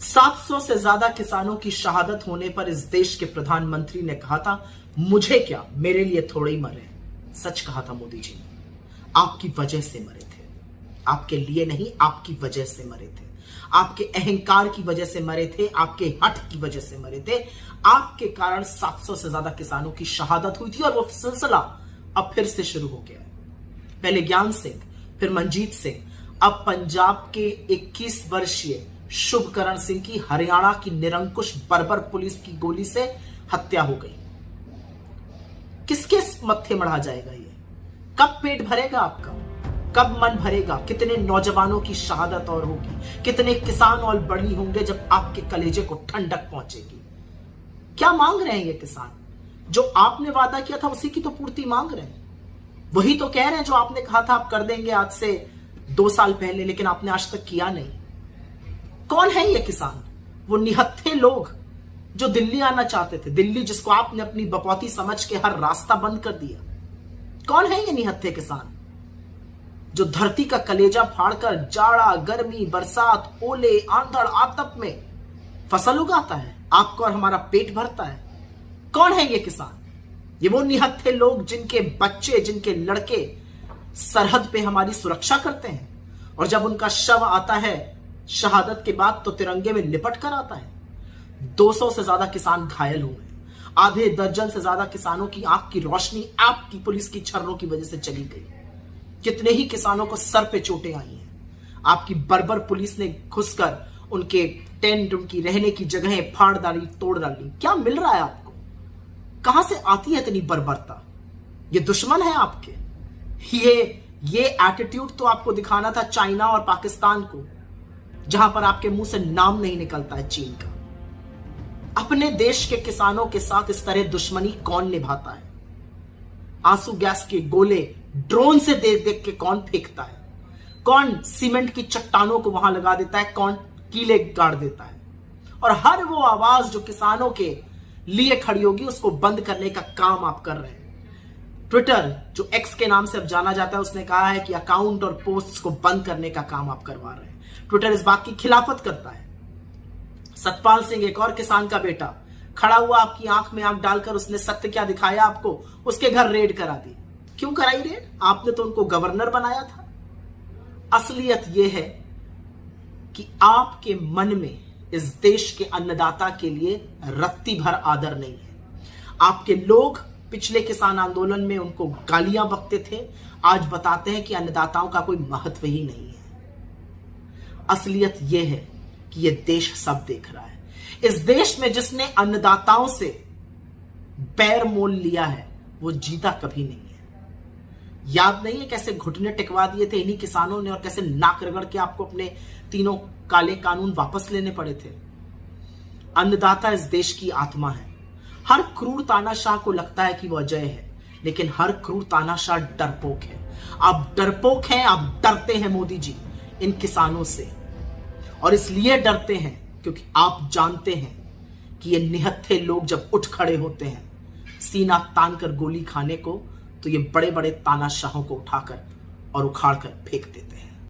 700 से ज्यादा किसानों की शहादत होने पर इस देश के प्रधानमंत्री ने कहा था, मुझे क्या, मेरे लिए थोड़े ही मरे। सच कहा था मोदी जी ने। आपकी वजह से मरे थे, आपके लिए नहीं, आपकी वजह से मरे थे। आपके अहंकार की वजह से मरे थे, आपके हठ की वजह से मरे थे। आपके कारण 700 से ज्यादा किसानों की शहादत हुई थी और वो सिलसिला अब फिर से शुरू हो गया है। पहले ज्ञान सिंह, फिर मनजीत सिंह, अब पंजाब के 21 वर्षीय शुभकरण सिंह की हरियाणा की निरंकुश बर्बर पुलिस की गोली से हत्या हो गई। किसके मत्थे मढ़ा जाएगा ये? कब पेट भरेगा आपका? कब मन भरेगा? कितने नौजवानों की शहादत और होगी, कितने किसान और बड़ी होंगे जब आपके कलेजे को ठंडक पहुंचेगी। क्या मांग रहे हैं ये किसान? जो आपने वादा किया था उसी की तो पूर्ति मांग रहे हैं। वही तो कह रहे हैं जो आपने कहा था आप कर देंगे आज से 2 साल पहले, लेकिन आपने आज तक किया नहीं। कौन है ये किसान? वो निहत्थे लोग जो दिल्ली आना चाहते थे, दिल्ली जिसको आपने अपनी बपौती समझ के हर रास्ता बंद कर दिया। कौन है ये निहत्थे किसान जो धरती का कलेजा फाड़कर जाड़ा, गर्मी, बरसात, ओले, आंधड़, आतप में फसल उगाता है, आपका और हमारा पेट भरता है? कौन है ये किसान? ये वो निहत्थे लोग जिनके बच्चे, जिनके लड़के सरहद पे हमारी सुरक्षा करते हैं और जब उनका शव आता है शहादत के बाद तो तिरंगे में लिपट कर आता है। 200 से ज्यादा किसान घायल हुए, आधे दर्जन से ज्यादा किसानों की आंख की रोशनी आपकी पुलिस की छर्रों की वजह से चली गई। कितने ही किसानों को सर पे चोटें आई हैं। आपकी बर्बर पुलिस ने घुसकर उनके टेंट, उनकी रहने की जगहें फाड़ डाली, तोड़ डाली। क्या मिल रहा है आपको? कहां से आती है इतनी बर्बरता? ये दुश्मन है आपके। ये एटीट्यूड तो आपको दिखाना था चाइना और पाकिस्तान को, जहां पर आपके मुंह से नाम नहीं निकलता है चीन का। अपने देश के किसानों के साथ इस तरह दुश्मनी कौन निभाता है? आंसू गैस के गोले ड्रोन से देख देख के कौन फेंकता है? कौन सीमेंट की चट्टानों को वहां लगा देता है? कौन कीले गाड़ देता है? और हर वो आवाज जो किसानों के लिए खड़ी होगी उसको बंद करने का काम आप कर रहे हैं। ट्विटर, जो एक्स के नाम से अब जाना जाता है, उसने कहा है कि अकाउंट और पोस्ट को बंद करने का काम आप करवा रहे हैं। ट्विटर इस बात की खिलाफत करता है। सतपाल सिंह, एक और किसान का बेटा, खड़ा हुआ आपकी आंख में आंख डालकर उसने सत्य क्या दिखाया आपको? उसके घर रेड करा दी। क्यों कराई रेड? आपने तो उनको गवर्नर बनाया था। असलियत यह है कि आपके मन में इस देश के अन्नदाता के लिए रत्ती भर आदर नहीं है। आपके लोग पिछले किसान आंदोलन में उनको गालियां बकते थे, आज बताते हैं कि अन्नदाताओं का कोई महत्व ही नहीं है। असलियत यह है कि यह देश सब देख रहा है। इस देश में जिसने अन्नदाताओं से बैर मोल लिया है वो जीता कभी नहीं है। याद नहीं है कैसे घुटने टिकवा दिए थे इन्हीं किसानों ने और कैसे नाक रगड़ के आपको अपने तीनों काले कानून वापस लेने पड़े थे। अन्नदाता इस देश की आत्मा है। हर क्रूर तानाशाह को लगता है कि वो अजय है, लेकिन हर क्रूर तानाशाह डरपोक है। आप डरपोक हैं, आप डरते हैं मोदी जी इन किसानों से, और इसलिए डरते हैं क्योंकि आप जानते हैं कि ये निहत्थे लोग जब उठ खड़े होते हैं सीना तान कर गोली खाने को, तो ये बड़े बड़े तानाशाहों को उठाकर और उखाड़ कर फेंक देते हैं।